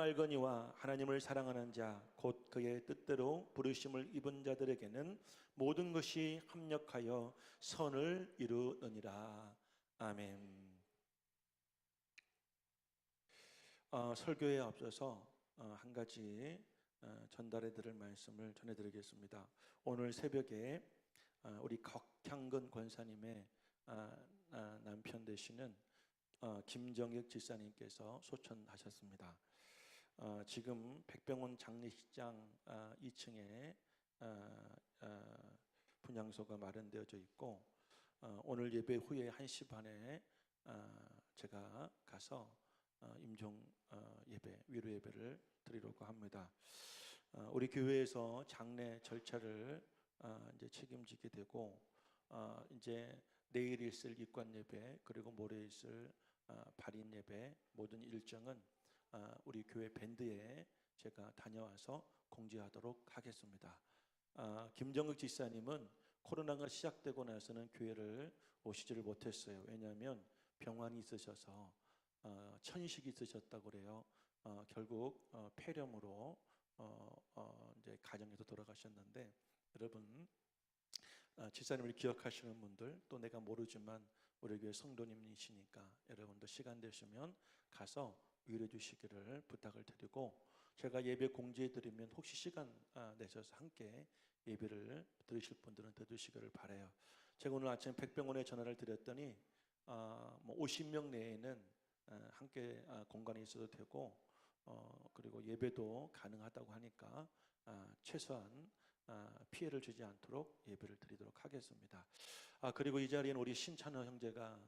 알거니와 하나님을 사랑하는 자 곧 그의 뜻대로 부르심을 입은 자들에게는 모든 것이 합력하여 선을 이루느니라. 아멘. 설교에 앞서서 한 가지 전달해 드릴 말씀을 전해 드리겠습니다. 오늘 새벽에 우리 곽향근 권사님의 남편 되시는 김정혁 지사님께서 소천하셨습니다. 지금 백병원 장례식장 2층에 분향소가 마련되어져 있고 오늘 예배 후에 1시 반에 제가 가서 임종 예배, 위로 예배를 드리려고 합니다. 우리 교회에서 장례 절차를 이제 책임지게 되고 이제 내일 있을 입관 예배 그리고 모레 있을 발인 예배 모든 일정은 우리 교회 밴드에 제가 다녀와서 공지하도록 하겠습니다. 김정극 지사님은 코로나가 시작되고 나서는 교회를 오시지를 못했어요. 왜냐하면 병환이 있으셔서 천식이 있으셨다고 그래요. 결국 폐렴으로 이제 가정에서 돌아가셨는데 여러분 지사님을 기억하시는 분들 또 내가 모르지만 우리 교회 성도님이시니까 여러분도 시간 되시면 가서 위로해 주시기를 부탁을 드리고 제가 예배 공지해 드리면 혹시 시간 내셔서 함께 예배를 들으실 분들은 들으시기를 바라요. 제가 오늘 아침 백병원에 전화를 드렸더니 50명 내에는 함께 공간에 있어도 되고 그리고 예배도 가능하다고 하니까 최소한 피해를 주지 않도록 예배를 드리도록 하겠습니다. 그리고 이 자리에는 우리 신찬호 형제가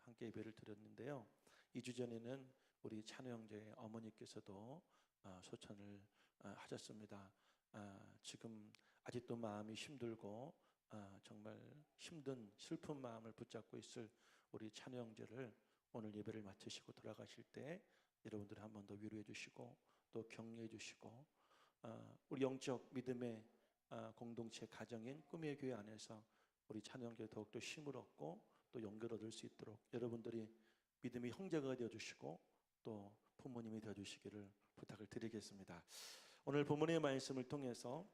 함께 예배를 드렸는데요. 2주 전에는 우리 찬호 형제의 어머니께서도 소천을 하셨습니다. 지금 아직도 마음이 힘들고 정말 힘든 슬픈 마음을 붙잡고 있을 우리 찬호 형제를 오늘 예배를 마치시고 돌아가실 때 여러분들이 한 번 더 위로해 주시고 또 격려해 주시고 우리 영적 믿음의 공동체 가정인 꿈의 교회 안에서 우리 찬호 형제 더욱더 힘을 얻고 또 용기를 얻을 수 있도록 여러분들이 믿음의 형제가 되어주시고 또 부모님이 되어주시기를 부탁을 드리겠습니다. 오늘 본문의 말씀을 통해서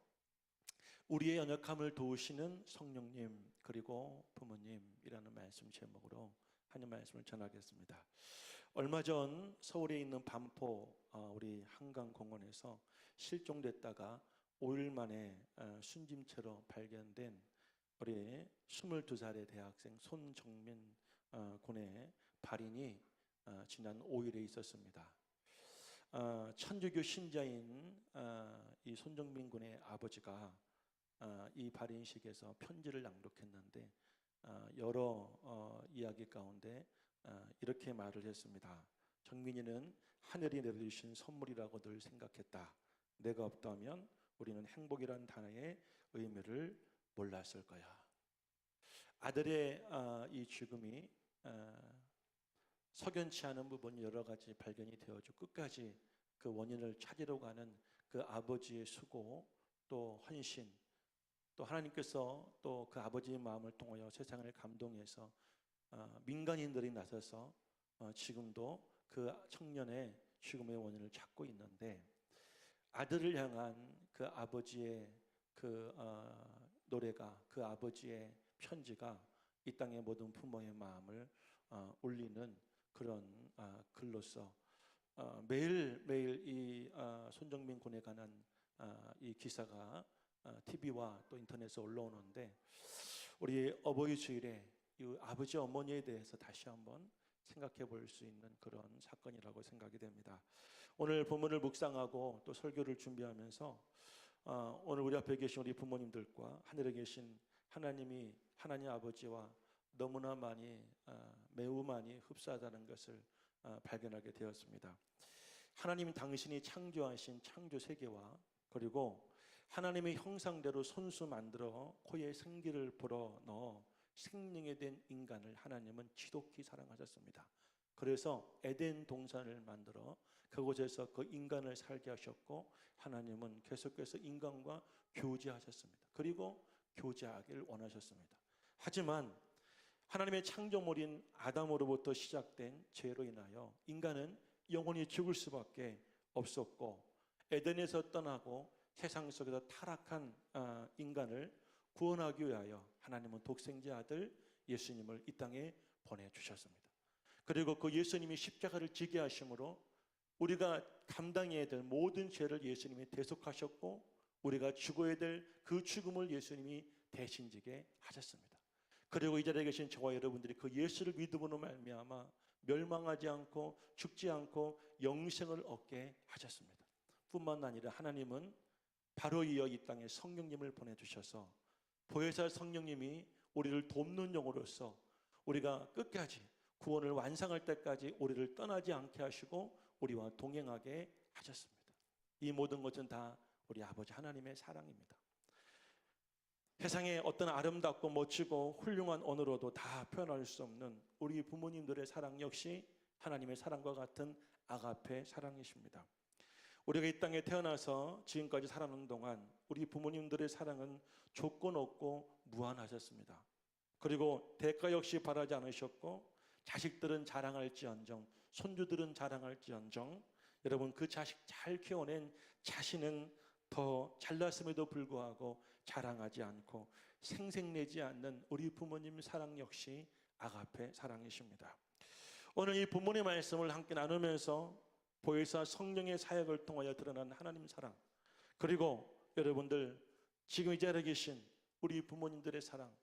우리의 연약함을 도우시는 성령님 그리고 부모님이라는 말씀 제목으로 하나님 말씀을 전하겠습니다. 얼마 전 서울에 있는 반포 우리 한강공원에서 실종됐다가 5일 만에 순짐체로 발견된 우리 22살의 대학생 손정민 군의 발인이 지난 5일에 있었습니다. 천주교 신자인 이 손정민 군의 아버지가 이 발인식에서 편지를 낭독했는데 여러 이야기 가운데 이렇게 말을 했습니다. 정민이는 하늘이 내려주신 선물이라고 늘 생각했다. 내가 없다면 우리는 행복이라는 단어의 의미를 몰랐을 거야. 아들의 이 죽음이 석연치 않은 부분이 여러 가지 발견이 되어져 끝까지 그 원인을 찾으려고 하는 그 아버지의 수고 또 헌신 또 하나님께서 또 그 아버지의 마음을 통하여 세상을 감동해서 민간인들이 나서서 지금도 그 청년의 죽음의 원인을 찾고 있는데 아들을 향한 그 아버지의 그 노래가 그 아버지의 편지가 이 땅의 모든 부모의 마음을 울리는 그런 글로서 매일매일 이 손정민 군에 관한 이 기사가 TV와 또 인터넷에 올라오는데 우리 어버이 주일에 이 아버지 어머니에 대해서 다시 한번 생각해 볼 수 있는 그런 사건이라고 생각이 됩니다. 오늘 본문을 묵상하고 또 설교를 준비하면서 오늘 우리 앞에 계신 우리 부모님들과 하늘에 계신 하나님이 하나님 아버지와 너무나 많이 매우 많이 흡사하다는 것을 발견하게 되었습니다. 하나님 당신이 창조하신 창조 세계와 그리고 하나님의 형상대로 손수 만들어 코에 생기를 불어넣어 생명이 된 인간을 하나님은 지독히 사랑하셨습니다. 그래서 에덴 동산을 만들어 그곳에서 그 인간을 살게 하셨고 하나님은 계속해서 인간과 교제하셨습니다. 그리고 교제하기를 원하셨습니다. 하지만 하나님의 창조물인 아담으로부터 시작된 죄로 인하여 인간은 영원히 죽을 수밖에 없었고 에덴에서 떠나고 세상 속에서 타락한 인간을 구원하기 위하여 하나님은 독생자 아들 예수님을 이 땅에 보내주셨습니다. 그리고 그 예수님이 십자가를 지게 하심으로 우리가 감당해야 될 모든 죄를 예수님이 대속하셨고 우리가 죽어야 될 그 죽음을 예수님이 대신 지게 하셨습니다. 그리고 이 자리에 계신 저와 여러분들이 그 예수를 믿음으로 말미암아 멸망하지 않고 죽지 않고 영생을 얻게 하셨습니다. 뿐만 아니라 하나님은 바로 이어 이 땅에 성령님을 보내주셔서 보혜사 성령님이 우리를 돕는 영으로서 우리가 끝까지 구원을 완성할 때까지 우리를 떠나지 않게 하시고 우리와 동행하게 하셨습니다. 이 모든 것은 다 우리 아버지 하나님의 사랑입니다. 세상에 어떤 아름답고 멋지고 훌륭한 언어로도 다 표현할 수 없는 우리 부모님들의 사랑 역시 하나님의 사랑과 같은 아가페 사랑이십니다. 우리가 이 땅에 태어나서 지금까지 살아오는 동안 우리 부모님들의 사랑은 조건 없고 무한하셨습니다. 그리고 대가 역시 바라지 않으셨고 자식들은 자랑할지언정 손주들은 자랑할지언정 여러분 그 자식 잘 키워낸 자신은 더 잘났음에도 불구하고 자랑하지 않고 생색내지 않는 우리 부모님 사랑 역시 아가페 사랑이십니다. 오늘 이 본문의 말씀을 함께 나누면서 보혜사 성령의 사역을 통하여 드러난 하나님 사랑 그리고 여러분들 지금 이 자리에 계신 우리 부모님들의 사랑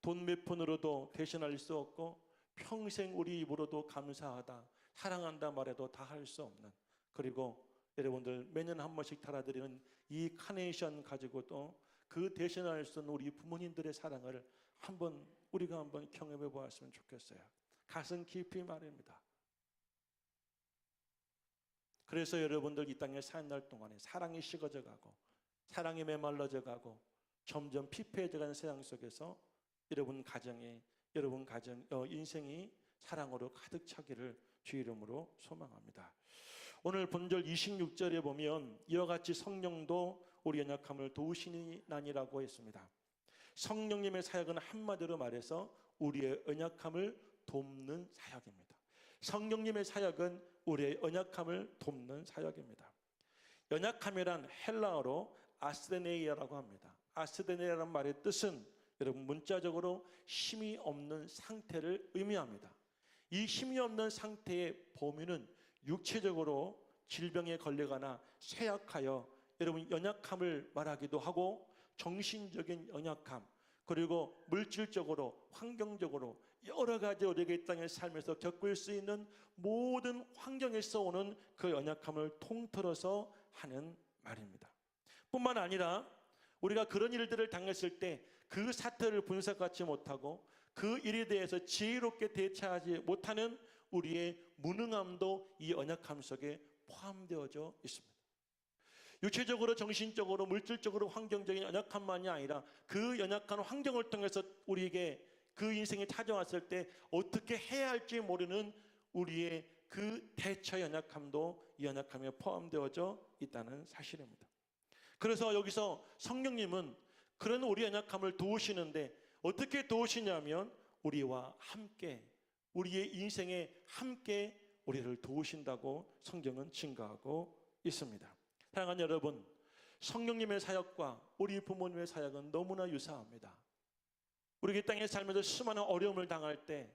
돈 몇 푼으로도 대신할 수 없고 평생 우리 입으로도 감사하다 사랑한다 말해도 다 할 수 없는 그리고 여러분들 매년 한 번씩 달아드리는 이 카네이션 가지고도 그 대신할 수 없는 우리 부모님들의 사랑을 우리가 한번 경험해 보았으면 좋겠어요. 가슴 깊이 말입니다. 그래서 여러분들 이 땅에 사는 날 동안에 사랑이 식어져 가고 사랑이 메말라져 가고 점점 피폐해져가는 세상 속에서 여러분 인생이 사랑으로 가득 차기를 주 이름으로 소망합니다. 오늘 본절 26절에 보면 이와 같이 성령도 우리 연약함을 도우시나니라고 했습니다. 성령님의 사역은 한마디로 말해서 우리의 연약함을 돕는 사역입니다. 성령님의 사역은 우리의 연약함을 돕는 사역입니다. 연약함이란 헬라어로 아스데네이아라고 합니다. 아스데네이아라는 말의 뜻은 여러분 문자적으로 힘이 없는 상태를 의미합니다. 이 힘이 없는 상태의 범위는 육체적으로 질병에 걸리거나 쇠약하여 여러분 연약함을 말하기도 하고 정신적인 연약함 그리고 물질적으로 환경적으로 여러 가지 우리가 이 땅의 삶에서 겪을 수 있는 모든 환경에서 오는 그 연약함을 통틀어서 하는 말입니다. 뿐만 아니라 우리가 그런 일들을 당했을 때 그 사태를 분석하지 못하고 그 일에 대해서 지혜롭게 대처하지 못하는 우리의 무능함도 이 연약함 속에 포함되어져 있습니다. 육체적으로 정신적으로 물질적으로 환경적인 연약함만이 아니라 그 연약한 환경을 통해서 우리에게 그 인생이 찾아왔을 때 어떻게 해야 할지 모르는 우리의 그 대처 연약함도 이 연약함에 포함되어져 있다는 사실입니다. 그래서 여기서 성령님은 그런 우리 연약함을 도우시는데 어떻게 도우시냐면 우리와 함께 우리의 인생에 함께 우리를 도우신다고 성경은 증거하고 있습니다. 사랑하는 여러분, 성령님의 사역과 우리 부모님의 사역은 너무나 유사합니다. 우리 이 땅에 살면서 수많은 어려움을 당할 때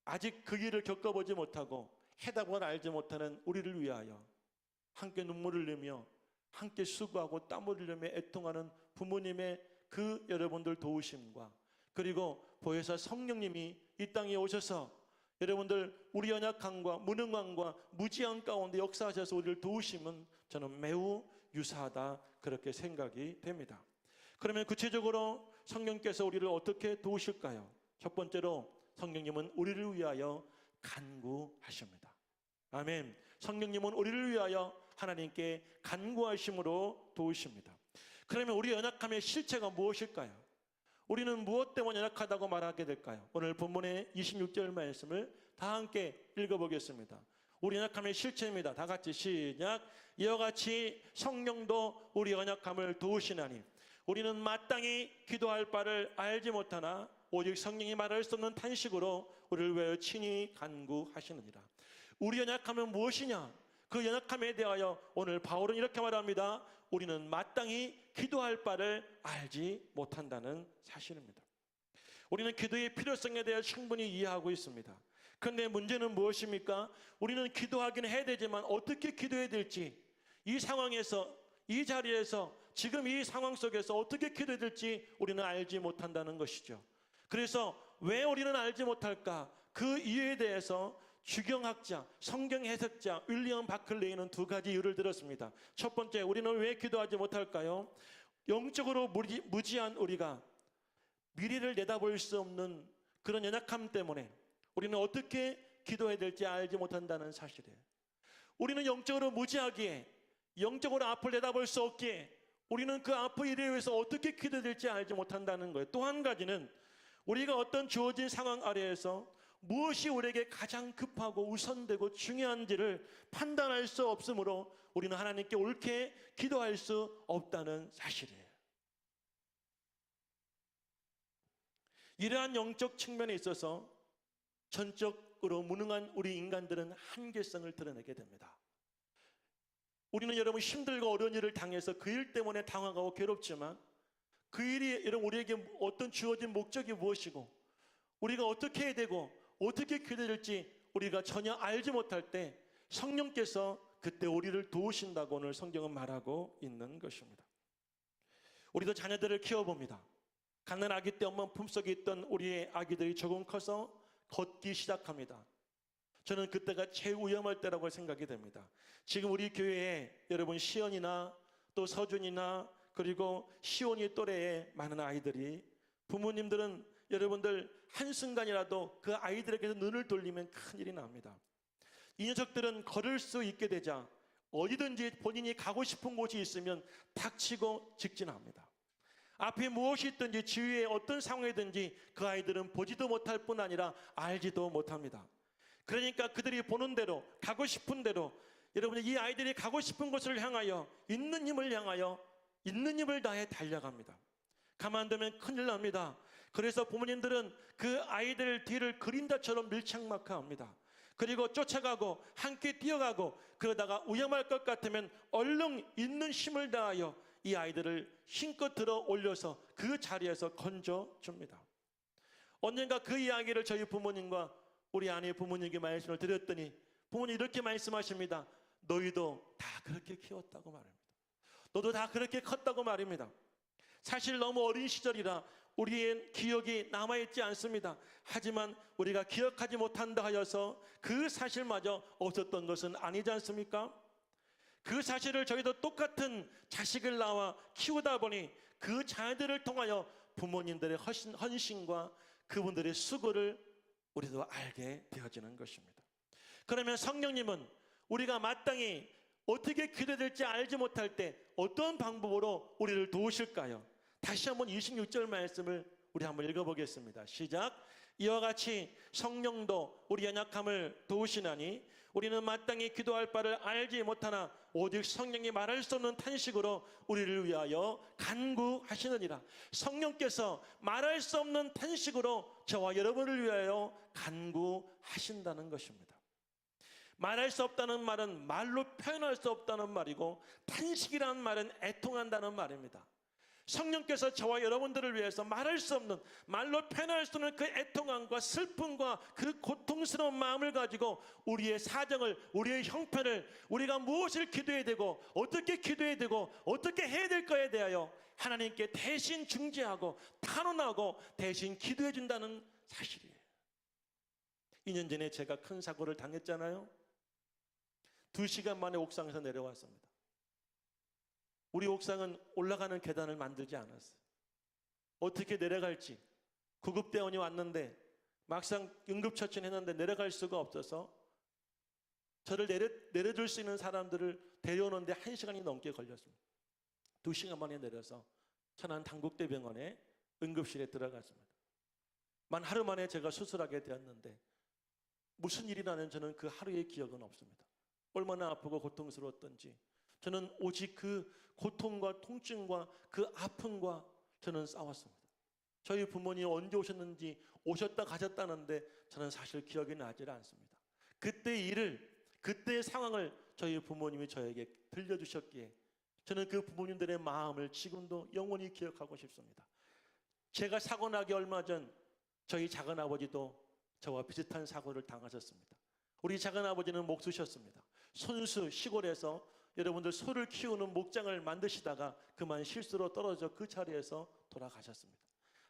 아직 그 일을 겪어보지 못하고 해답을 알지 못하는 우리를 위하여 함께 눈물을 흘리며 함께 수고하고 땀을 흘리며 애통하는 부모님의 그 여러분들 도우심과 그리고 보혜사 성령님이 이 땅에 오셔서 여러분들 우리 연약함과 무능함과 무지함 가운데 역사하셔서 우리를 도우심은 저는 매우 유사하다 그렇게 생각이 됩니다. 그러면 구체적으로 성령께서 우리를 어떻게 도우실까요? 첫 번째로 성령님은 우리를 위하여 간구하십니다. 아멘. 성령님은 우리를 위하여 하나님께 간구하심으로 도우십니다. 그러면 우리 연약함의 실체가 무엇일까요? 우리는 무엇 때문에 연약하다고 말하게 될까요? 오늘 본문의 26절 말씀을 다 함께 읽어보겠습니다. 우리 연약함의 실체입니다. 다 같이 시작. 이와 같이 성령도 우리 연약함을 도우시나니 우리는 마땅히 기도할 바를 알지 못하나 오직 성령이 말할 수 없는 탄식으로 우리를 위하여 친히 간구하시느니라. 우리 연약함은 무엇이냐? 그 연약함에 대하여 오늘 바울은 이렇게 말합니다. 우리는 마땅히 기도할 바를 알지 못한다는 사실입니다. 우리는 기도의 필요성에 대해 충분히 이해하고 있습니다. 그런데 문제는 무엇입니까? 우리는 기도하기는 해야 되지만 어떻게 기도해야 될지, 이 상황에서, 이 자리에서, 지금 이 상황 속에서 어떻게 기도해야 될지 우리는 알지 못한다는 것이죠. 그래서 왜 우리는 알지 못할까? 그 이유에 대해서 주경학자, 성경 해석자 윌리엄 바클레이는 두 가지 이유를 들었습니다. 첫 번째, 우리는 왜 기도하지 못할까요? 영적으로 무지한 우리가 미래를 내다볼 수 없는 그런 연약함 때문에 우리는 어떻게 기도해야 될지 알지 못한다는 사실이에요. 우리는 영적으로 무지하기에, 영적으로 앞을 내다볼 수 없기에 우리는 그 앞의 일에 위해서 어떻게 기도해야 될지 알지 못한다는 거예요. 또 한 가지는 우리가 어떤 주어진 상황 아래에서 무엇이 우리에게 가장 급하고 우선되고 중요한지를 판단할 수 없으므로 우리는 하나님께 옳게 기도할 수 없다는 사실이에요. 이러한 영적 측면에 있어서 전적으로 무능한 우리 인간들은 한계성을 드러내게 됩니다. 우리는 여러분 힘들고 어려운 일을 당해서 그 일 때문에 당황하고 괴롭지만 그 일이 여러분 우리에게 어떤 주어진 목적이 무엇이고 우리가 어떻게 해야 되고 어떻게 기도해야 될지 우리가 전혀 알지 못할 때 성령께서 그때 우리를 도우신다고 오늘 성경은 말하고 있는 것입니다. 우리도 자녀들을 키워봅니다. 갓난아기 때 엄마 품속에 있던 우리의 아기들이 조금 커서 걷기 시작합니다. 저는 그때가 제일 위험할 때라고 생각이 됩니다. 지금 우리 교회에 여러분 시연이나 또 서준이나 그리고 시온이 또래의 많은 아이들이, 부모님들은 여러분들 한순간이라도 그 아이들에게서 눈을 돌리면 큰일이 납니다. 이 녀석들은 걸을 수 있게 되자 어디든지 본인이 가고 싶은 곳이 있으면 닥치고 직진합니다. 앞에 무엇이 있든지 주위에 어떤 상황이든지 그 아이들은 보지도 못할 뿐 아니라 알지도 못합니다. 그러니까 그들이 보는 대로, 가고 싶은 대로, 여러분 이 아이들이 가고 싶은 곳을 향하여 있는 힘을 향하여 있는 힘을 다해 달려갑니다. 가만두면 큰일 납니다. 그래서 부모님들은 그 아이들 뒤를 그림자처럼 밀착마크합니다. 그리고 쫓아가고 함께 뛰어가고, 그러다가 위험할 것 같으면 얼른 있는 힘을 다하여 이 아이들을 힘껏 들어 올려서 그 자리에서 건져줍니다. 언젠가 그 이야기를 저희 부모님과 우리 아내 부모님께 말씀을 드렸더니 부모님 이렇게 말씀하십니다. 너희도 다 그렇게 키웠다고 말합니다. 너도 다 그렇게 컸다고 말입니다. 사실 너무 어린 시절이라 우리의 기억이 남아있지 않습니다. 하지만 우리가 기억하지 못한다 하여서 그 사실마저 없었던 것은 아니지 않습니까? 그 사실을 저희도 똑같은 자식을 낳아 키우다 보니 그 자녀들을 통하여 부모님들의 헌신과 그분들의 수고를 우리도 알게 되어지는 것입니다. 그러면 성령님은 우리가 마땅히 어떻게 기도해야 될지 알지 못할 때 어떤 방법으로 우리를 도우실까요? 다시 한번 26절 말씀을 우리 한번 읽어보겠습니다. 시작. 이와 같이 성령도 우리 연약함을 도우시나니 우리는 마땅히 기도할 바를 알지 못하나 오직 성령이 말할 수 없는 탄식으로 우리를 위하여 간구하시느니라. 성령께서 말할 수 없는 탄식으로 저와 여러분을 위하여 간구하신다는 것입니다. 말할 수 없다는 말은 말로 표현할 수 없다는 말이고, 탄식이라는 말은 애통한다는 말입니다. 성령께서 저와 여러분들을 위해서 말할 수 없는, 말로 표현할 수 없는 그 애통함과 슬픔과 그 고통스러운 마음을 가지고 우리의 사정을, 우리의 형편을, 우리가 무엇을 기도해야 되고 어떻게 기도해야 되고 어떻게 해야 될 거에 대하여 하나님께 대신 중재하고 탄원하고 대신 기도해 준다는 사실이에요. 2년 전에 제가 큰 사고를 당했잖아요. 2시간 만에 옥상에서 내려왔습니다. 우리 옥상은 올라가는 계단을 만들지 않았어요. 어떻게 내려갈지, 구급대원이 왔는데 막상 응급처치했는데 내려갈 수가 없어서 저를 내려줄 수 있는 사람들을 데려오는데 1시간이 넘게 걸렸습니다. 2시간 만에 내려서 천안 당국대병원에 응급실에 들어갔습니다. 만 하루 만에 제가 수술하게 되었는데 무슨 일이 나는 저는 그 하루의 기억은 없습니다. 얼마나 아프고 고통스러웠던지 저는 오직 그 고통과 통증과 그 아픔과 저는 싸웠습니다. 저희 부모님 언제 오셨는지, 오셨다 가셨다는데 저는 사실 기억이 나질 않습니다. 그때의 일을, 그때의 상황을 저희 부모님이 저에게 들려주셨기에 저는 그 부모님들의 마음을 지금도 영원히 기억하고 싶습니다. 제가 사고 나기 얼마 전 저희 작은아버지도 저와 비슷한 사고를 당하셨습니다. 우리 작은아버지는 목수셨습니다. 손수 시골에서 여러분들 소를 키우는 목장을 만드시다가 그만 실수로 떨어져 그 자리에서 돌아가셨습니다.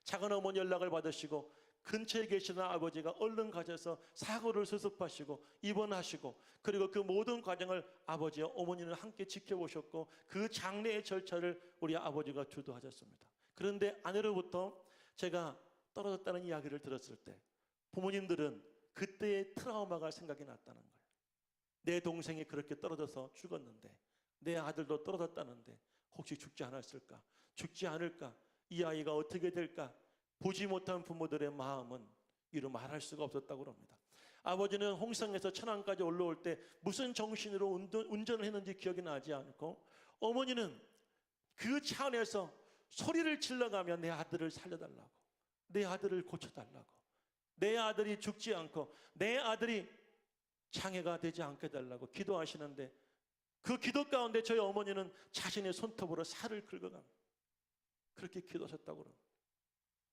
작은어머니 연락을 받으시고 근처에 계시는 아버지가 얼른 가셔서 사고를 수습하시고 입원하시고, 그리고 그 모든 과정을 아버지와 어머니는 함께 지켜보셨고 그 장례의 절차를 우리 아버지가 주도하셨습니다. 그런데 아내로부터 제가 떨어졌다는 이야기를 들었을 때 부모님들은 그때의 트라우마가 생각이 났다는 거예요. 내 동생이 그렇게 떨어져서 죽었는데, 내 아들도 떨어졌다는데 혹시 죽지 않았을까? 죽지 않을까? 이 아이가 어떻게 될까? 보지 못한 부모들의 마음은 이루 말할 수가 없었다고 합니다. 아버지는 홍성에서 천안까지 올라올 때 무슨 정신으로 운전을 했는지 기억이 나지 않고, 어머니는 그 차 안에서 소리를 질러가며 내 아들을 살려달라고, 내 아들을 고쳐달라고, 내 아들이 죽지 않고 내 아들이 장애가 되지 않게 해달라고 기도하시는데, 그 기도 가운데 저희 어머니는 자신의 손톱으로 살을 긁어갑니다. 그렇게 기도하셨다고 합니다.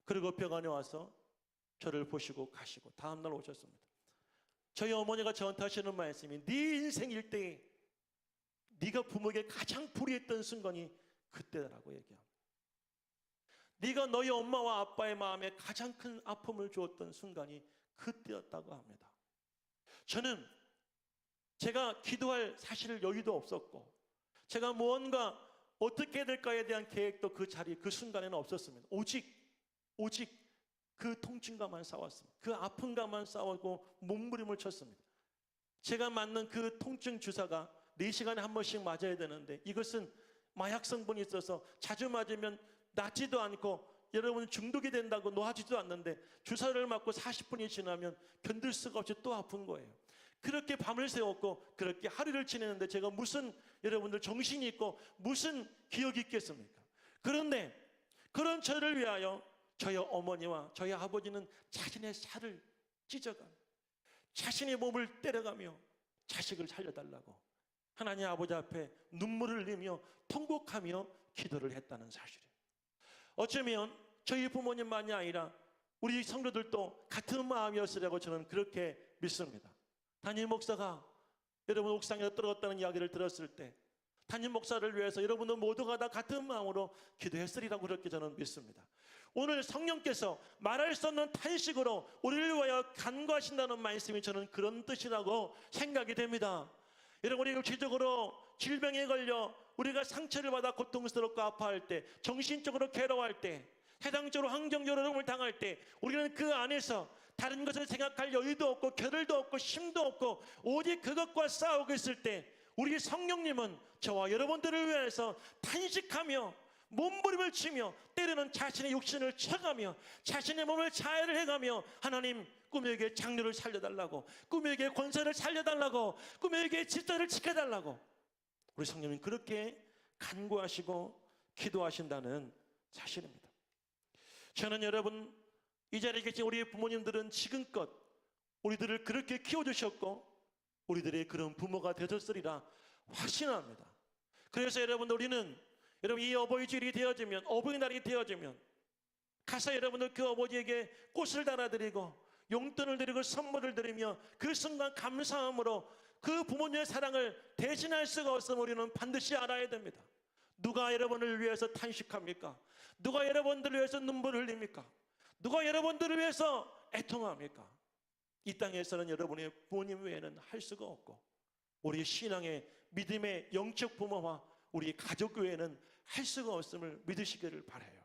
그리고 병원에 와서 저를 보시고 가시고 다음날 오셨습니다. 저희 어머니가 저한테 하시는 말씀이, 네 인생일 때 네가 부모에게 가장 불이했던 순간이 그때라고 얘기합니다. 네가 너희 엄마와 아빠의 마음에 가장 큰 아픔을 주었던 순간이 그때였다고 합니다. 저는 제가 기도할 사실 여유도 없었고, 제가 무언가 어떻게 될까에 대한 계획도 그 자리 그 순간에는 없었습니다. 오직 그 통증과만 싸웠습니다. 그 아픔과만 싸우고 몸부림을 쳤습니다. 제가 맞는 그 통증 주사가 4시간에 한 번씩 맞아야 되는데, 이것은 마약 성분이 있어서 자주 맞으면 낫지도 않고 여러분 중독이 된다고 놓아지도 않는데, 주사를 맞고 40분이 지나면 견딜 수가 없이 또 아픈 거예요. 그렇게 밤을 새웠고 그렇게 하루를 지내는데 제가 무슨 여러분들 정신이 있고 무슨 기억이 있겠습니까? 그런데 그런 저를 위하여 저희 어머니와 저희 아버지는 자신의 살을 찢어가며 자신의 몸을 때려가며 자식을 살려달라고 하나님 아버지 앞에 눈물을 흘리며 통곡하며 기도를 했다는 사실이에요. 어쩌면 저희 부모님만이 아니라 우리 성도들도 같은 마음이었으라고 저는 그렇게 믿습니다. 담임 목사가 여러분 옥상에서 떨어졌다는 이야기를 들었을 때 담임 목사를 위해서 여러분들 모두가 다 같은 마음으로 기도했으리라고 그렇게 저는 믿습니다. 오늘 성령께서 말할 수 없는 탄식으로 우리를 위하여 간구하신다는 말씀이 저는 그런 뜻이라고 생각이 됩니다. 여러분, 우리 육체적으로 질병에 걸려 우리가 상처를 받아 고통스럽고 아파할 때, 정신적으로 괴로워할 때, 세상적으로 환경적으로 어려움을 당할 때, 우리는 그 안에서 다른 것을 생각할 여유도 없고 겨를도 없고 힘도 없고 오직 그것과 싸우고 있을 때, 우리 성령님은 저와 여러분들을 위해서 탄식하며 몸부림을 치며 때로는 자신의 육신을 쳐가며 자신의 몸을 자해를 해가며, 하나님 꾸미에게 장류를 살려달라고, 꾸미에게 권세를 살려달라고, 꾸미에게 질서를 지켜달라고 우리 성령님 그렇게 간구하시고 기도하신다는 사실입니다. 저는 여러분, 이 자리에 계신 우리 부모님들은 지금껏 우리들을 그렇게 키워주셨고 우리들의 그런 부모가 되셨으리라 확신합니다. 그래서 여러분들, 우리는 여러분 이 어버이주일이 되어지면, 어버이날이 되어지면 가서 여러분들 그 아버지에게 꽃을 달아드리고 용돈을 드리고 선물을 드리며 그 순간 감사함으로 그 부모님의 사랑을 대신할 수가 없음을 우리는 반드시 알아야 됩니다. 누가 여러분을 위해서 탄식합니까? 누가 여러분들을 위해서 눈물을 흘립니까? 누가 여러분들을 위해서 애통합니까? 이 땅에서는 여러분의 부모님 외에는 할 수가 없고, 우리 신앙의 믿음의 영적 부모와 우리 가족 외에는 할 수가 없음을 믿으시기를 바라요.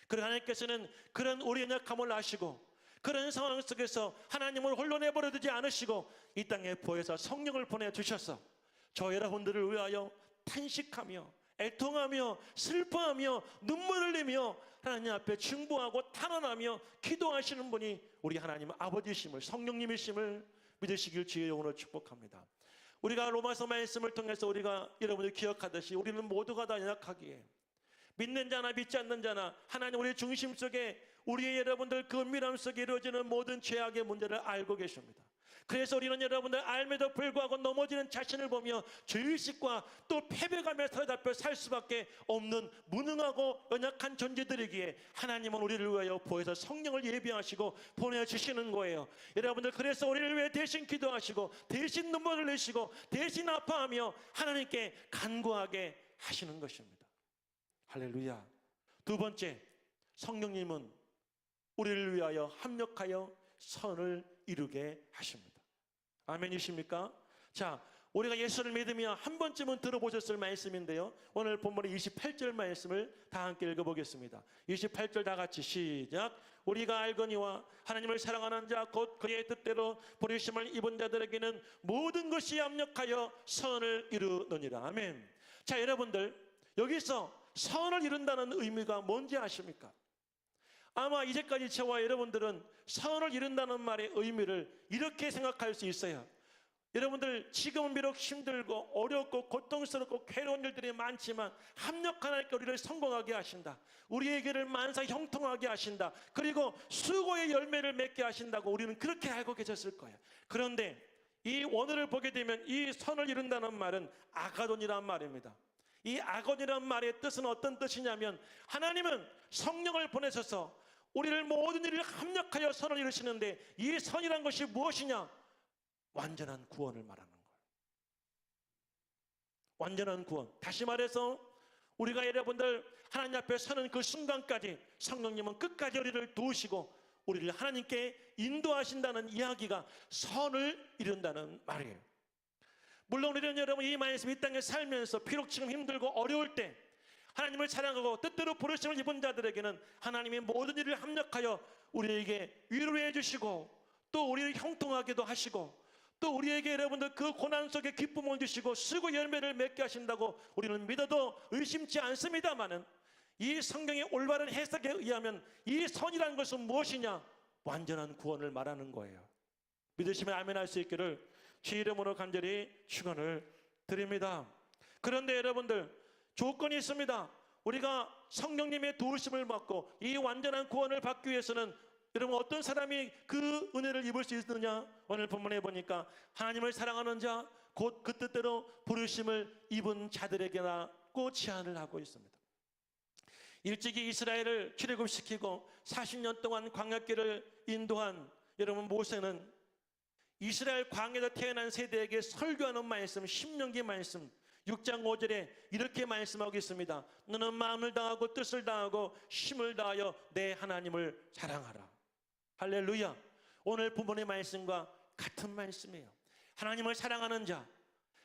그리고 하나님께서는 그런 우리의 약함을 아시고 그런 상황 속에서 하나님을 홀로 내버려 두지 않으시고 이 땅에 보혜사 성령을 보내주셔서 저 여러분들을 위하여 탄식하며 애통하며 슬퍼하며 눈물을 흘리며 하나님 앞에 중보하고 탄원하며 기도하시는 분이 우리 하나님 아버지심을, 성령님이심을 믿으시길 주의 영으로 축복합니다. 우리가 로마서 말씀을 통해서 우리가 여러분들 기억하듯이 우리는 모두가 다 연약하기에 믿는 자나 믿지 않는 자나 하나님 우리 중심 속에 우리의 여러분들 그 은밀함 속에 이루어지는 모든 죄악의 문제를 알고 계십니다. 그래서 우리는 여러분들 알매도 불구하고 넘어지는 자신을 보며 죄의식과 또 패배감에 사로잡혀 살 수밖에 없는 무능하고 연약한 존재들이기에 하나님은 우리를 위하여 보혜사 성령을 예비하시고 보내주시는 거예요. 여러분들, 그래서 우리를 위해 대신 기도하시고 대신 눈물을 내시고 대신 아파하며 하나님께 간구하게 하시는 것입니다. 할렐루야. 두 번째, 성령님은 우리를 위하여 합력하여 선을 이루게 하십니다. 아멘이십니까? 자, 우리가 예수를 믿으며 한 번쯤은 들어보셨을 말씀인데요, 오늘 본문의 28절 말씀을 다 함께 읽어보겠습니다. 28절 다 같이 시작. 우리가 알거니와 하나님을 사랑하는 자 곧 그의 뜻대로 부르심을 입은 자들에게는 모든 것이 합력하여 선을 이루느니라. 아멘. 자, 여러분들, 여기서 선을 이룬다는 의미가 뭔지 아십니까? 아마 이제까지 저와 여러분들은 선을 이룬다는 말의 의미를 이렇게 생각할 수 있어요. 여러분들, 지금은 비록 힘들고 어렵고 고통스럽고 괴로운 일들이 많지만 합력한 하나님께 우리를 성공하게 하신다. 우리에게를 만사 형통하게 하신다. 그리고 수고의 열매를 맺게 하신다고 우리는 그렇게 알고 계셨을 거예요. 그런데 이 원어를 보게 되면 이 선을 이룬다는 말은 아가돈이란 말입니다. 이 아가돈이란 말의 뜻은 어떤 뜻이냐면, 하나님은 성령을 보내셔서 우리를 모든 일을 합력하여 선을 이루시는데, 이 선이란 것이 무엇이냐? 완전한 구원을 말하는 거예요. 완전한 구원. 다시 말해서 우리가 여러분들 하나님 앞에 서는 그 순간까지 성령님은 끝까지 우리를 도우시고 우리를 하나님께 인도하신다는 이야기가 선을 이룬다는 말이에요. 물론 우리는 여러분, 이 말씀 이 땅에 살면서 비록 지금 힘들고 어려울 때 하나님을 사랑하고 뜻대로 부르심을 입은 자들에게는 하나님이 모든 일을 합력하여 우리에게 위로해 주시고 또 우리를 형통하게도 하시고 또 우리에게 여러분들 그 고난 속에 기쁨을 주시고 수고 열매를 맺게 하신다고 우리는 믿어도 의심치 않습니다마는, 이 성경의 올바른 해석에 의하면 이 선이라는 것은 무엇이냐? 완전한 구원을 말하는 거예요. 믿으시면 아멘 할 수 있기를 주 이름으로 간절히 축원을 드립니다. 그런데 여러분들, 조건이 있습니다. 우리가 성령님의 도우심을 받고 이 완전한 구원을 받기 위해서는 여러분, 어떤 사람이 그 은혜를 입을 수 있느냐? 오늘 본문에 보니까 하나님을 사랑하는 자 곧 그 뜻대로 부르심을 입은 자들에게라고 제안을 하고 있습니다. 일찍이 이스라엘을 출애굽시키고 40년 동안 광야길을 인도한 여러분 모세는 이스라엘 광야에서 태어난 세대에게 설교하는 말씀, 신명기 말씀 6장 5절에 이렇게 말씀하고 있습니다. 너는 마음을 다하고 뜻을 다하고 힘을 다하여 내 하나님을 사랑하라. 할렐루야. 오늘 본문의 말씀과 같은 말씀이에요. 하나님을 사랑하는 자,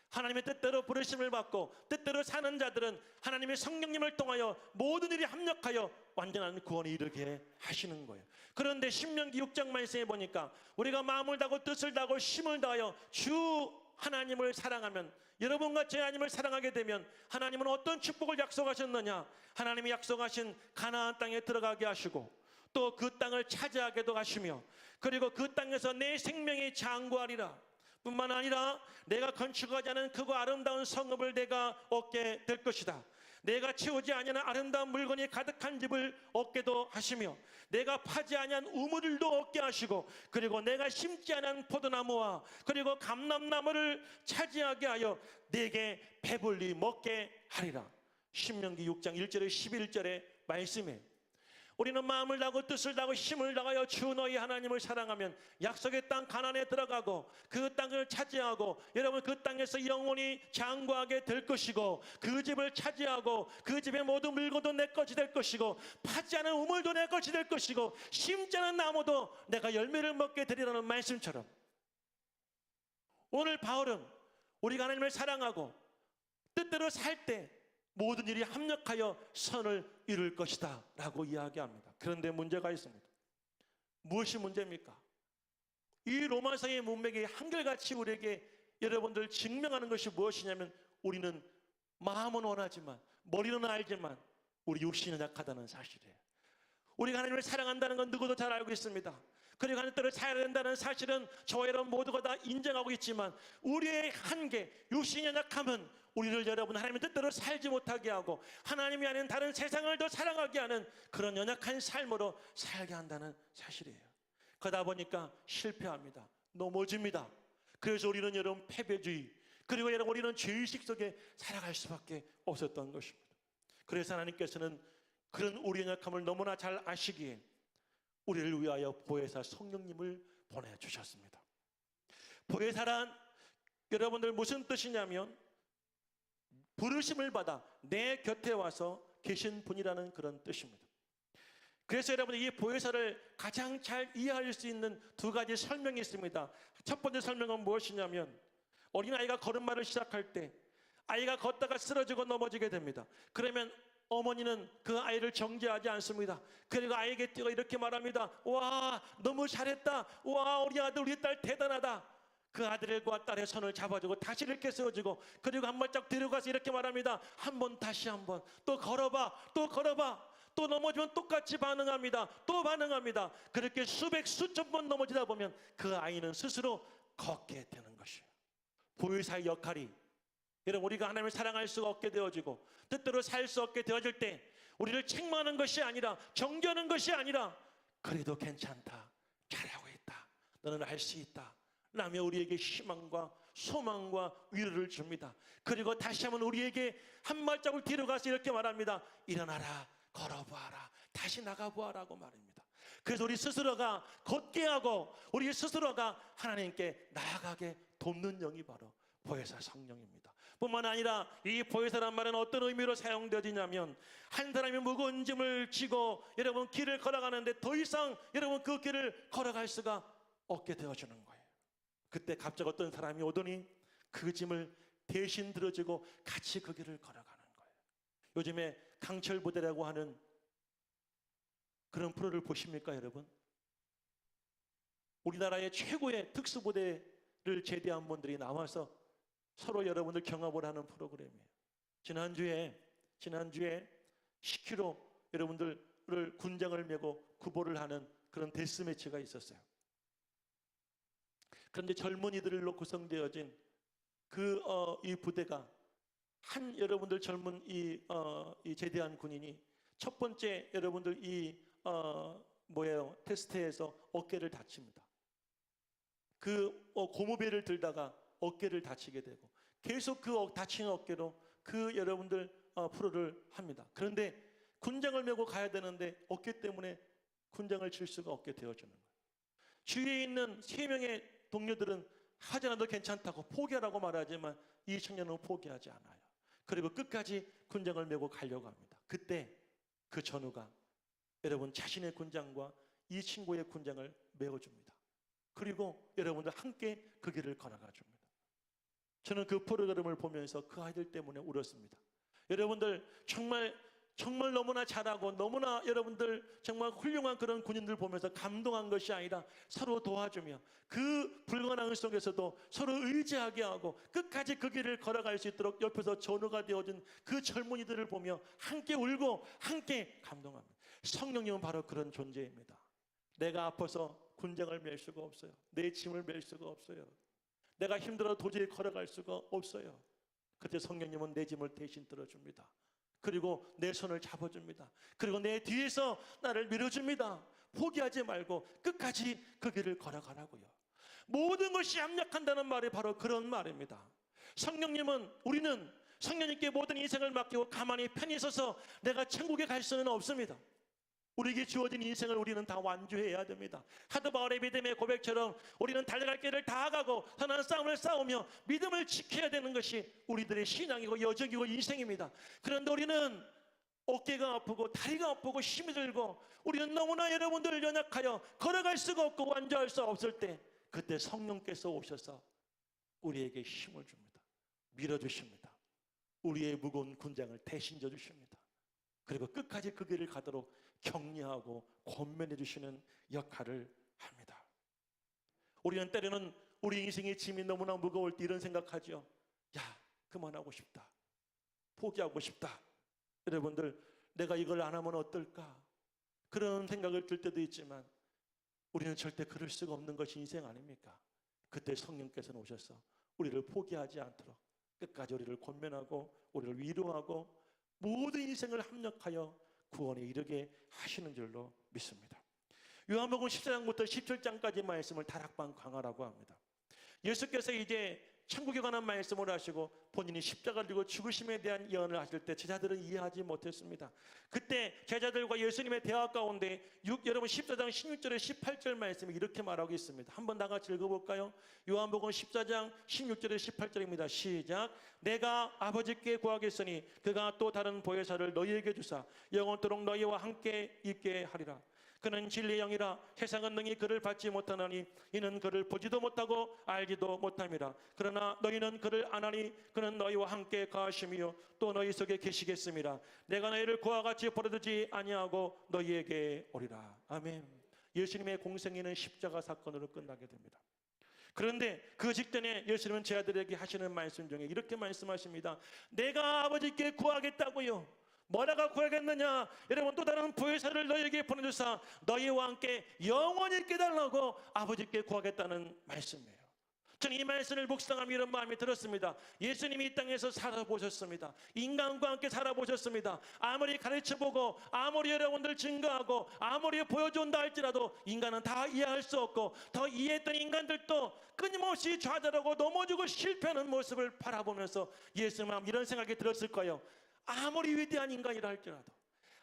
하나님의 뜻대로 부르심을 받고 뜻대로 사는 자들은 하나님의 성령님을 통하여 모든 일이 합력하여 완전한 구원에 이르게 하시는 거예요. 그런데 신명기 6장 말씀에 보니까 우리가 마음을 다하고 뜻을 다하고 힘을 다하여 주 하나님을 사랑하면, 여러분과 제 하나님을 사랑하게 되면 하나님은 어떤 축복을 약속하셨느냐? 하나님이 약속하신 가나안 땅에 들어가게 하시고 또 그 땅을 차지하게도 하시며, 그리고 그 땅에서 내 생명이 장구하리라. 뿐만 아니라 내가 건축하지 않은 크고 아름다운 성읍을 내가 얻게 될 것이다. 내가 채우지 아니하는 아름다운 물건이 가득한 집을 얻게도 하시며, 내가 파지 아니한 우물들도 얻게 하시고, 그리고 내가 심지 않은 포도나무와 그리고 감람나무를 차지하게 하여 내게 배불리 먹게 하리라. 신명기 6장 1절에 11절의 말씀이에요. 우리는 마음을 다하고 뜻을 다하고 힘을 다하여 주 너희 하나님을 사랑하면 약속의 땅 가나안에 들어가고 그 땅을 차지하고 여러분 그 땅에서 영원히 장구하게 될 것이고, 그 집을 차지하고 그 집의 모든 물건도 내 것이 될 것이고, 파지 않은 우물도 내 것이 될 것이고, 심지 않은 나무도 내가 열매를 먹게 되리라는 말씀처럼, 오늘 바울은 우리가 하나님을 사랑하고 뜻대로 살 때 모든 일이 합력하여 선을 이룰 것이다 라고 이야기합니다. 그런데 문제가 있습니다. 무엇이 문제입니까? 이 로마서의 문맥이 한결같이 우리에게 여러분들 증명하는 것이 무엇이냐면, 우리는 마음은 원하지만 머리는 알지만 우리 육신은 약하다는 사실이에요. 우리가 하나님을 사랑한다는 건 누구도 잘 알고 있습니다. 그리고 하나님 뜻을 살아야 된다는 사실은 저와 여러분 모두가 다 인정하고 있지만, 우리의 한계, 육신의 연약함은 우리를 여러분 하나님의 뜻대로 살지 못하게 하고 하나님이 아닌 다른 세상을 더 사랑하게 하는 그런 연약한 삶으로 살게 한다는 사실이에요. 그러다 보니까 실패합니다. 넘어집니다. 그래서 우리는 여러분 패배주의, 그리고 여러분 우리는 죄의식 속에 살아갈 수밖에 없었던 것입니다. 그래서 하나님께서는 그런 우리의 연약함을 너무나 잘 아시기에 우리를 위하여 보혜사 성령님을 보내주셨습니다. 보혜사란 여러분들 무슨 뜻이냐면 부르심을 받아 내 곁에 와서 계신 분이라는 그런 뜻입니다. 그래서 여러분 이 보혜사를 가장 잘 이해할 수 있는 두 가지 설명이 있습니다. 첫 번째 설명은 무엇이냐면 어린아이가 걸음마를 시작할 때 아이가 걷다가 쓰러지고 넘어지게 됩니다. 그러면 어머니는 그 아이를 정죄하지 않습니다. 그리고 아이에게 뛰어 이렇게 말합니다. 와, 너무 잘했다. 와, 우리 아들 우리 딸 대단하다. 그 아들과 딸의 손을 잡아주고 다시 이렇게 세워주고, 그리고 한 발짝 데려가서 이렇게 말합니다. 한 번, 다시 한 번, 또 걸어봐, 또 걸어봐. 또 넘어지면 똑같이 반응합니다. 또 반응합니다. 그렇게 수백 수천 번 넘어지다 보면 그 아이는 스스로 걷게 되는 것이에요. 보혜사의 역할이, 여러분 우리가 하나님을 사랑할 수가 없게 되어지고 뜻대로 살 수 없게 되어질 때 우리를 책망하는 것이 아니라, 정죄하는 것이 아니라, 그래도 괜찮다, 잘하고 있다, 너는 할 수 있다 라며 우리에게 희망과 소망과 위로를 줍니다. 그리고 다시 한번 우리에게 한 발자국 뒤로 가서 이렇게 말합니다. 일어나라, 걸어보아라, 다시 나가보아라고 말입니다. 그래서 우리 스스로가 걷게 하고 우리 스스로가 하나님께 나아가게 돕는 영이 바로 보혜사 성령입니다. 뿐만 아니라 이 보혜사란 말은 어떤 의미로 사용되어지냐면 한 사람이 무거운 짐을 지고 여러분 길을 걸어가는데 더 이상 여러분 그 길을 걸어갈 수가 없게 되어주는 거예요. 그때 갑자기 어떤 사람이 오더니 그 짐을 대신 들어주고 같이 그 길을 걸어가는 거예요. 요즘에 강철부대라고 하는 그런 프로를 보십니까 여러분? 우리나라의 최고의 특수부대를 제대한 분들이 나와서 서로 여러분들 경합을 하는 프로그램이에요. 지난주에 10km 여러분들을 군장을 메고 구보를 하는 그런 데스매치가 있었어요. 그런데 젊은이들로 구성되어진 이 부대가 한 여러분들 젊은 이 제대한 군인이 첫 번째 여러분들 테스트에서 어깨를 다칩니다. 고무배를 들다가 어깨를 다치게 되고 계속 그 다친 어깨로 그 여러분들 프로를 합니다. 그런데 군장을 메고 가야 되는데 어깨 때문에 군장을 칠 수가 없게 되어주는 거예요. 주위에 있는 3명의 동료들은 하지 않아도 괜찮다고 포기하라고 말하지만 이 청년은 포기하지 않아요. 그리고 끝까지 군장을 메고 가려고 합니다. 그때 그 전우가 여러분 자신의 군장과 이 친구의 군장을 메어줍니다. 그리고 여러분들 함께 그 길을 걸어가 줍니다. 저는 그 프로그램을 보면서 그 아이들 때문에 울었습니다. 여러분들 정말 너무나 잘하고 너무나 여러분들 정말 훌륭한 그런 군인들 보면서 감동한 것이 아니라 서로 도와주며 그 불가능한 속에서도 서로 의지하게 하고 끝까지 그 길을 걸어갈 수 있도록 옆에서 전우가 되어준 그 젊은이들을 보며 함께 울고 함께 감동합니다. 성령님은 바로 그런 존재입니다. 내가 아파서 군장을 맬 수가 없어요. 내 짐을 맬 수가 없어요. 내가 힘들어 도저히 걸어갈 수가 없어요. 그때 성령님은 내 짐을 대신 들어줍니다. 그리고 내 손을 잡아줍니다. 그리고 내 뒤에서 나를 밀어줍니다. 포기하지 말고 끝까지 그 길을 걸어가라고요. 모든 것이 합력한다는 말이 바로 그런 말입니다. 우리는 성령님께 모든 인생을 맡기고 가만히 편히 서서 내가 천국에 갈 수는 없습니다. 우리에게 주어진 인생을 우리는 다 완주해야 됩니다. 하드바울의 믿음의 고백처럼 우리는 달려갈 길을 다 가고 선한 싸움을 싸우며 믿음을 지켜야 되는 것이 우리들의 신앙이고 여정이고 인생입니다. 그런데 우리는 어깨가 아프고 다리가 아프고 힘이 들고 우리는 너무나 여러분들 연약하여 걸어갈 수가 없고 완주할 수 없을 때 그때 성령께서 오셔서 우리에게 힘을 줍니다. 밀어주십니다. 우리의 무거운 군장을 대신 져주십니다. 그리고 끝까지 그 길을 가도록 격려하고 권면해 주시는 역할을 합니다. 우리는 때로는 우리 인생의 짐이 너무나 무거울 때 이런 생각하죠. 야, 그만하고 싶다. 포기하고 싶다. 여러분들, 내가 이걸 안 하면 어떨까? 그런 생각을 들 때도 있지만 우리는 절대 그럴 수가 없는 것이 인생 아닙니까? 그때 성령께서는 오셔서 우리를 포기하지 않도록 끝까지 우리를 권면하고 우리를 위로하고 모든 인생을 합력하여 구원에 이르게 하시는 줄로 믿습니다. 요한복음 14장부터 17장까지 말씀을 다락방 강화라고 합니다. 예수께서 이제 천국에 관한 말씀을 하시고 본인이 십자가를 지고 죽으심에 대한 예언을 하실 때 제자들은 이해하지 못했습니다. 그때 제자들과 예수님의 대화 가운데 여러분 14장 16절에 18절 말씀이 이렇게 말하고 있습니다. 한번 다 같이 읽어볼까요? 요한복음 14장 16절에 18절입니다. 시작. 내가 아버지께 구하겠으니 그가 또 다른 보혜사를 너희에게 주사 영원토록 너희와 함께 있게 하리라. 그는 진리의 영이라 세상은 능히 그를 받지 못하나니 이는 그를 보지도 못하고 알지도 못함이라. 그러나 너희는 그를 아나니 그는 너희와 함께 가심이요 또 너희 속에 계시겠음이라. 내가 너희를 그와 같이 버려두지 아니하고 너희에게 오리라. 아멘. 예수님의 공생애는 십자가 사건으로 끝나게 됩니다. 그런데 그 직전에 예수님은 제자들에게 하시는 말씀 중에 이렇게 말씀하십니다. 내가 아버지께 구하겠다고요. 뭐라고 구하겠느냐? 여러분, 또 다른 보혜사를 너희에게 보내주사 너희와 함께 영원히 있게 달라고 아버지께 구하겠다는 말씀이에요. 저는 이 말씀을 묵상하며 이런 마음이 들었습니다. 예수님이 이 땅에서 살아보셨습니다. 인간과 함께 살아보셨습니다. 아무리 가르쳐보고 아무리 여러분들 증거하고 아무리 보여준다 할지라도 인간은 다 이해할 수 없고, 더 이해했던 인간들도 끊임없이 좌절하고 넘어지고 실패하는 모습을 바라보면서 예수님은 이런 생각이 들었을 거예요. 아무리 위대한 인간이라 할지라도,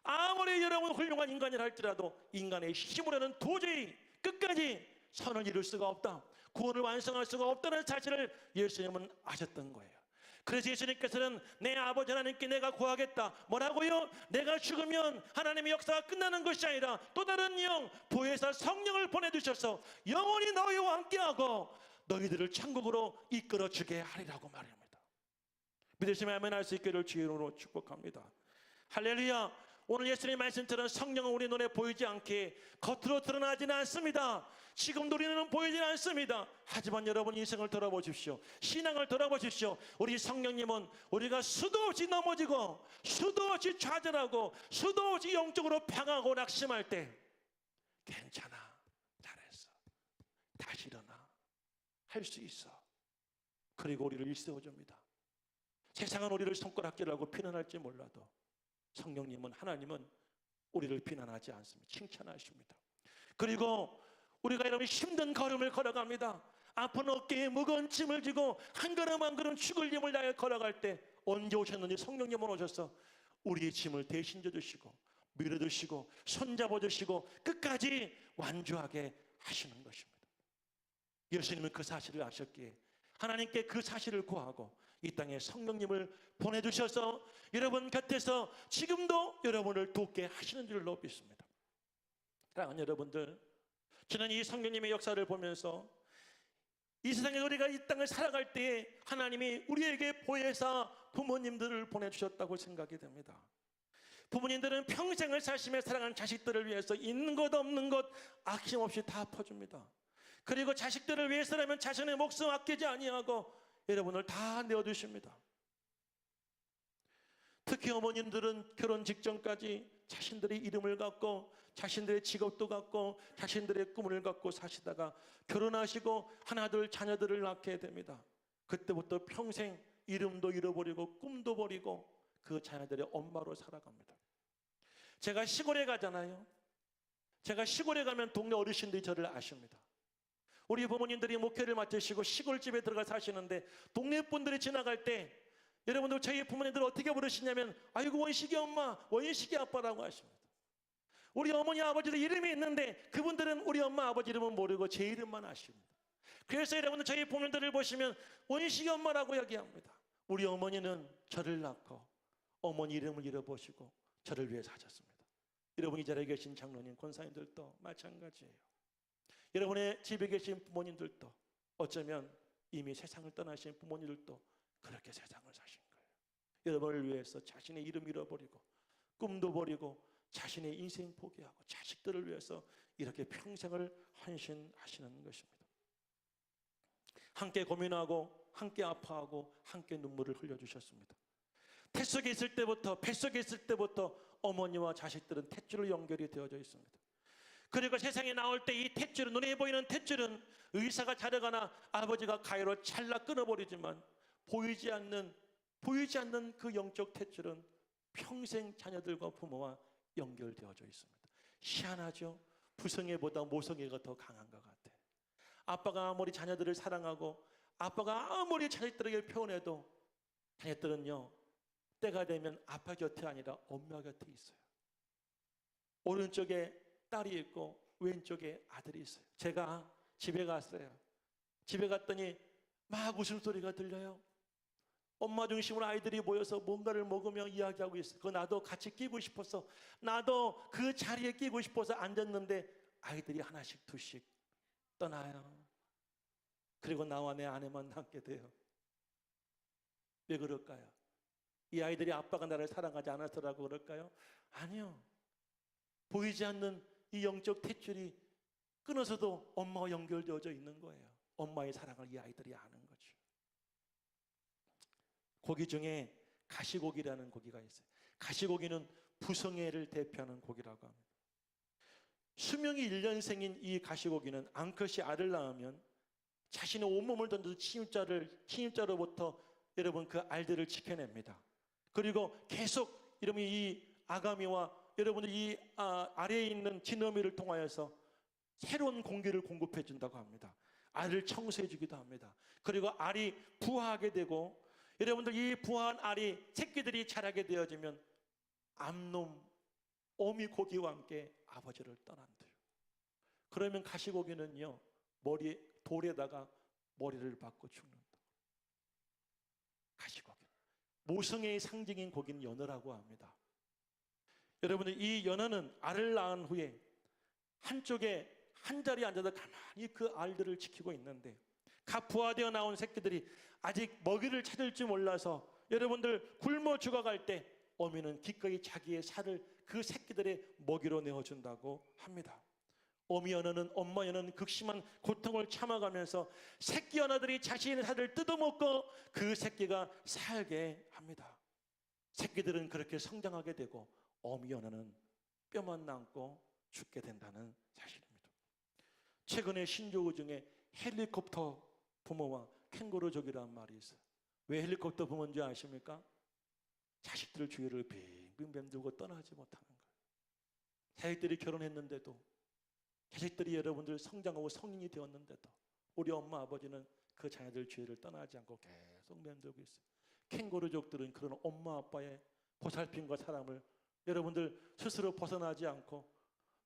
아무리 여러분 훌륭한 인간이라 할지라도 인간의 힘으로는 도저히 끝까지 선을 이룰 수가 없다, 구원을 완성할 수가 없다는 사실을 예수님은 아셨던 거예요. 그래서 예수님께서는 내 아버지 하나님께 내가 구하겠다. 뭐라고요? 내가 죽으면 하나님의 역사가 끝나는 것이 아니라 또 다른 영, 보혜사 성령을 보내주셔서 영원히 너희와 함께하고 너희들을 천국으로 이끌어주게 하리라고 말합니다. 믿으시면 아멘 할 수 있기를 주의 이름으로 축복합니다. 할렐루야. 오늘 예수님의 말씀처럼 성령은 우리 눈에 보이지 않게 겉으로 드러나지는 않습니다. 지금 우리는 보이지는 않습니다. 하지만 여러분 인생을 돌아보십시오. 신앙을 돌아보십시오. 우리 성령님은 우리가 수도 없이 넘어지고 수도 없이 좌절하고 수도 없이 영적으로 방황하고 낙심할 때 괜찮아, 잘했어, 다시 일어나, 할 수 있어. 그리고 우리를 일세워줍니다. 세상은 우리를 손가락질하고 비난할지 몰라도 성령님은, 하나님은 우리를 비난하지 않습니다. 칭찬하십니다. 그리고 우리가 여러분 힘든 걸음을 걸어갑니다. 아픈 어깨에 무거운 짐을 지고 한 걸음 한 걸음 죽을 힘을 다해 걸어갈 때 언제 오셨는지 성령님은 오셔서 우리의 짐을 대신 져주시고 밀어주시고 손잡아주시고 끝까지 완주하게 하시는 것입니다. 예수님은 그 사실을 아셨기에 하나님께 그 사실을 구하고 이 땅에 성령님을 보내주셔서 여러분 곁에서 지금도 여러분을 돕게 하시는 줄로 믿습니다. 사랑하는 여러분들, 저는 이 성령님의 역사를 보면서 이 세상에 우리가 이 땅을 살아갈 때에 하나님이 우리에게 보혜사 부모님들을 보내주셨다고 생각이 됩니다. 부모님들은 평생을 사시며 사랑하는 자식들을 위해서 있는 것 없는 것 아낌없이 다 퍼줍니다. 그리고 자식들을 위해서라면 자신의 목숨 아끼지 아니하고 여러분을 다 내어두십니다. 특히 어머님들은 결혼 직전까지 자신들의 이름을 갖고 자신들의 직업도 갖고 자신들의 꿈을 갖고 사시다가 결혼하시고 하나둘 자녀들을 낳게 됩니다. 그때부터 평생 이름도 잃어버리고 꿈도 버리고 그 자녀들의 엄마로 살아갑니다. 제가 시골에 가잖아요. 제가 시골에 가면 동네 어르신들이 저를 아십니다. 우리 부모님들이 목회를 맡으시고 시골집에 들어가 사시는데 동네 분들이 지나갈 때 여러분들 저희 부모님들 어떻게 부르시냐면 아이고 원식이 엄마, 원식이 아빠라고 하십니다. 우리 어머니 아버지들 이름이 있는데 그분들은 우리 엄마 아버지 이름은 모르고 제 이름만 아십니다. 그래서 여러분들 저희 부모님들을 보시면 원식이 엄마라고 얘기합니다. 우리 어머니는 저를 낳고 어머니 이름을 잃어보시고 저를 위해 사셨습니다. 여러분 이 자리에 계신 장로님, 권사님들도 마찬가지예요. 여러분의 집에 계신 부모님들도 어쩌면 이미 세상을 떠나신 부모님들도 그렇게 세상을 사신 거예요. 여러분을 위해서 자신의 이름 잃어버리고 꿈도 버리고 자신의 인생 포기하고 자식들을 위해서 이렇게 평생을 헌신하시는 것입니다. 함께 고민하고 함께 아파하고 함께 눈물을 흘려주셨습니다. 뱃속에 있을 때부터 어머니와 자식들은 탯줄로 연결이 되어져 있습니다. 그리고 세상에 나올 때 이 탯줄은, 눈에 보이는 탯줄은 의사가 자르거나 아버지가 가위로 찰나 끊어버리지만 보이지 않는 그 영적 탯줄은 평생 자녀들과 부모와 연결되어져 있습니다. 희한하죠? 부성애보다 모성애가 더 강한 것 같아. 아빠가 아무리 자녀들을 사랑하고 아빠가 아무리 자식들에게 표현해도 자녀들은요, 때가 되면 아빠 곁에 아니라 엄마 곁에 있어요. 오른쪽에 딸이 있고 왼쪽에 아들이 있어요. 제가 집에 갔어요. 집에 갔더니 막 웃음소리가 들려요. 엄마 중심으로 아이들이 모여서 뭔가를 먹으며 이야기하고 있어요. 그 나도 같이 끼고 싶어서, 나도 그 자리에 끼고 싶어서 앉았는데 아이들이 하나씩 둘씩 떠나요. 그리고 나와 내 아내만 남게 돼요. 왜 그럴까요? 이 아이들이 아빠가 나를 사랑하지 않아서라고 그럴까요? 아니요. 보이지 않는 이 영적 탯줄이 끊어서도 엄마와 연결되어져 있는 거예요. 엄마의 사랑을 이 아이들이 아는 거죠. 고기 중에 가시고기라는 고기가 있어요. 가시고기는 부성애를 대표하는 고기라고 합니다. 수명이 1년생인 이 가시고기는 암컷이 알을 낳으면 자신의 온몸을 던져서 침입자로부터 여러분 그 알들을 지켜냅니다. 그리고 계속 여러분 이 아가미와 여러분들 이 아래에 있는 지느러미를 통하여서 새로운 공기를 공급해 준다고 합니다. 알을 청소해 주기도 합니다. 그리고 알이 부화하게 되고, 여러분들 이 부화한 알이 새끼들이 자라게 되어지면 암놈 어미 고기와 함께 아버지를 떠난대요. 그러면 가시고기는요, 돌에다가 머리를 박고 죽는다. 가시고기. 모성애의 상징인 고기는 연어라고 합니다. 여러분들 이 연어는 알을 낳은 후에 한쪽에 한 자리에 앉아서 가만히 그 알들을 지키고 있는데, 갓 부화되어 나온 새끼들이 아직 먹이를 찾을 줄 몰라서 여러분들 굶어 죽어갈 때 어미는 기꺼이 자기의 살을 그 새끼들의 먹이로 내어준다고 합니다. 어미 연어는, 엄마 연어는 극심한 고통을 참아가면서 새끼 연어들이 자신의 살을 뜯어먹고 그 새끼가 살게 합니다. 새끼들은 그렇게 성장하게 되고 어미 연어는 뼈만 남고 죽게 된다는 사실입니다. 최근에 신조어 중에 헬리콥터 부모와 캥거루족이라는 말이 있어요. 왜 헬리콥터 부모인지 아십니까? 자식들 주위를 빙빙 맴돌고 떠나지 못하는 거예요. 자식들이 결혼했는데도, 자식들이 여러분들 성장하고 성인이 되었는데도 우리 엄마 아버지는 그 자녀들 주위를 떠나지 않고 계속 맴돌고 있어요. 캥거루족들은 그런 엄마 아빠의 보살핌과 사랑을 여러분들 스스로 벗어나지 않고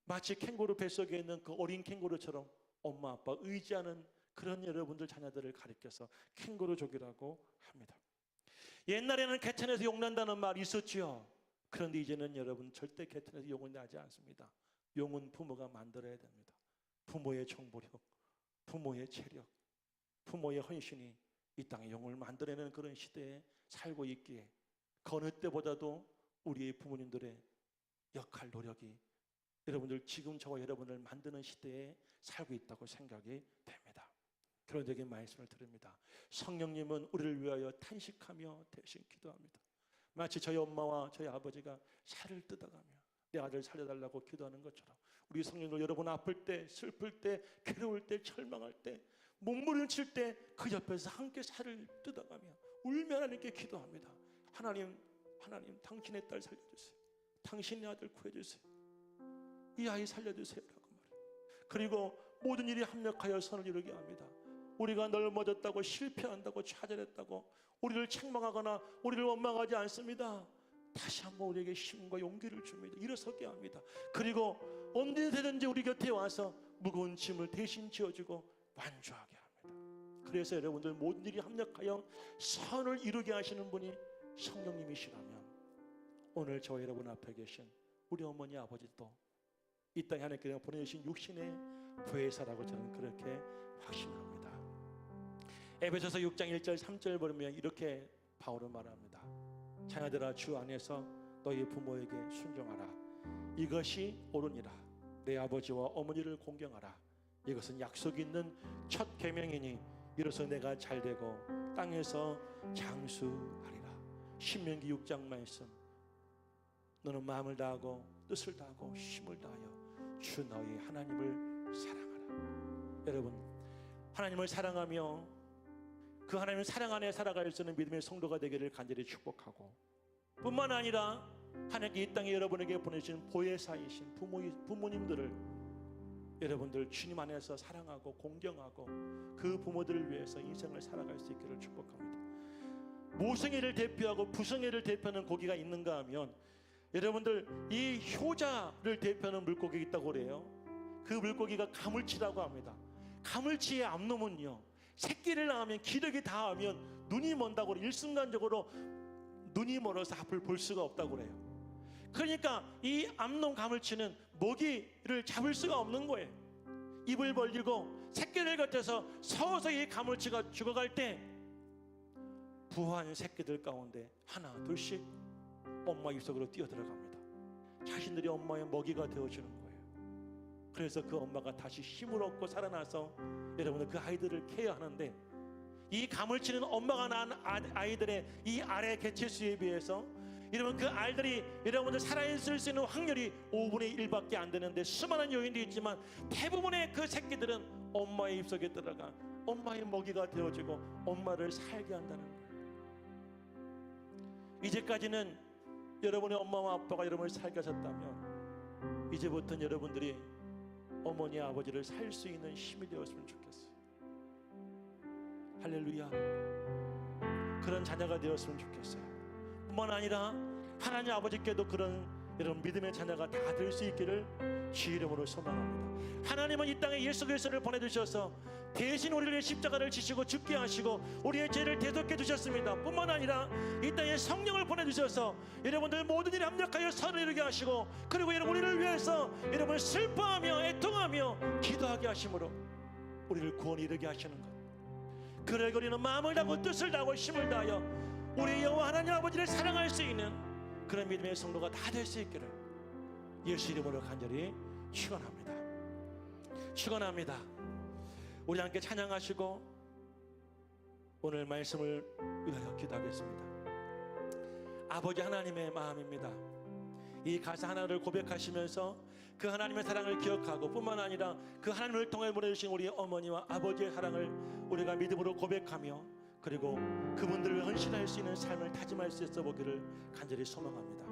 마치 캥거루 뱃속에 있는 그 어린 캥거루처럼 엄마 아빠 의지하는 그런 여러분들 자녀들을 가리켜서 캥거루족이라고 합니다. 옛날에는 개천에서 용난다는 말이 있었지요. 그런데 이제는 여러분 절대 개천에서 용은 나지 않습니다. 용은 부모가 만들어야 됩니다. 부모의 정보력, 부모의 체력, 부모의 헌신이 이 땅에 용을 만들어내는 그런 시대에 살고 있기에 그 어느 때보다도 우리의 부모님들의 역할, 노력이 여러분들 지금 저와 여러분을 만드는 시대에 살고 있다고 생각이 됩니다. 그런 적인 말씀을 드립니다. 성령님은 우리를 위하여 탄식하며 대신 기도합니다. 마치 저희 엄마와 저희 아버지가 살을 뜯어가며 내 아들 살려달라고 기도하는 것처럼 우리 성령들 여러분 아플 때, 슬플 때, 괴로울 때, 절망할 때, 몸부림칠 때 그 옆에서 함께 살을 뜯어가며 울며 하나님께 기도합니다. 하나님 당신의 딸 살려주세요. 당신의 아들 구해주세요. 이 아이 살려주세요 라고 말해요. 그리고 모든 일이 합력하여 선을 이루게 합니다. 우리가 넓어졌다고 실패한다고 좌절했다고 우리를 책망하거나 우리를 원망하지 않습니다. 다시 한번 우리에게 힘과 용기를 줍니다. 일어서게 합니다. 그리고 언제든지 우리 곁에 와서 무거운 짐을 대신 지어주고 완주하게 합니다. 그래서 여러분들 모든 일이 합력하여 선을 이루게 하시는 분이 성령님이시라면 오늘 저와 여러분 앞에 계신 우리 어머니 아버지도 이 땅에 하나님께서 보내주신 육신의 부회사라고 저는 그렇게 확신합니다. 에베소서 6장 1절 3절 보면 이렇게 바울은 말합니다. 자녀들아 주 안에서 너희 부모에게 순종하라. 이것이 옳으니라. 내 아버지와 어머니를 공경하라. 이것은 약속 있는 첫 계명이니 이로써 내가 잘되고 땅에서 장수하리라. 신명기 6장 말씀. 너는 마음을 다하고 뜻을 다하고 힘을 다하여 주 너희 하나님을 사랑하라. 여러분 하나님을 사랑하며 그 하나님을 사랑 안에 살아갈 수 있는 믿음의 성도가 되기를 간절히 축복하고, 뿐만 아니라 하나님께 이 땅에 여러분에게 보내신 보혜사이신 부모님들을 여러분들 주님 안에서 사랑하고 공경하고 그 부모들을 위해서 인생을 살아갈 수 있기를 축복합니다. 모성애를 대표하고 부성애를 대표하는 고기가 있는가 하면 여러분들 이 효자를 대표하는 물고기가 있다고 그래요. 그 물고기가 가물치라고 합니다. 가물치의 암놈은요, 새끼를 낳으면 기력이 다하면 눈이 먼다고 그래요. 일순간적으로 눈이 멀어서 앞을 볼 수가 없다고 그래요. 그러니까 이 암놈 가물치는 먹이를 잡을 수가 없는 거예요. 입을 벌리고 새끼를 곁에서 서서히 가물치가 죽어갈 때 부화한 새끼들 가운데 하나 둘씩 엄마 입속으로 뛰어들어갑니다. 자신들이 엄마의 먹이가 되어주는 거예요. 그래서 그 엄마가 다시 힘을 얻고 살아나서 여러분들 그 아이들을 케어하는데, 이 가물치는 엄마가 낳은 아이들의 이 알의 개체수에 비해서 여러분 그 알들이 여러분들 살아있을 수 있는 확률이 5분의 1밖에 안 되는데, 수많은 요인도 있지만 대부분의 그 새끼들은 엄마의 입속에 들어가 엄마의 먹이가 되어주고 엄마를 살게 한다는 거예요. 이제까지는 여러분의 엄마와 아빠가 여러분을 살게 하셨다면 이제부터는 여러분들이 어머니 아버지를 살 수 있는 힘이 되었으면 좋겠어요. 할렐루야. 그런 자녀가 되었으면 좋겠어요. 뿐만 아니라 하나님 아버지께도 그런 여러분 믿음의 자녀가 다 될 수 있기를 주 이름으로 소망합니다. 하나님은 이 땅에 예수 그리스도를 보내주셔서 대신 우리를 위해 십자가를 지시고 죽게 하시고 우리의 죄를 대속해 주셨습니다. 뿐만 아니라 이 땅에 성령을 보내주셔서 여러분들 모든 일에 합력하여 선을 이루게 하시고, 그리고 여러분 우리를 위해서 여러분 슬퍼하며 애통하며 기도하게 하심으로 우리를 구원에 이르게 하시는 것, 그래 우리는 마음을 다하고 뜻을 다하고 힘을 다하여 우리 여호와 하나님 아버지를 사랑할 수 있는 그런 믿음의 성도가 다 될 수 있기를 예수 이름으로 간절히 축원합니다. 축원합니다. 우리 함께 찬양하시고 오늘 말씀을 위하여 기도하겠습니다. 아버지 하나님의 마음입니다. 이 가사 하나를 고백하시면서 그 하나님의 사랑을 기억하고 뿐만 아니라 그 하나님을 통해 보내주신 우리 어머니와 아버지의 사랑을 우리가 믿음으로 고백하며, 그리고 그분들을 헌신할 수 있는 삶을 다짐할 수 있어 보기를 간절히 소망합니다.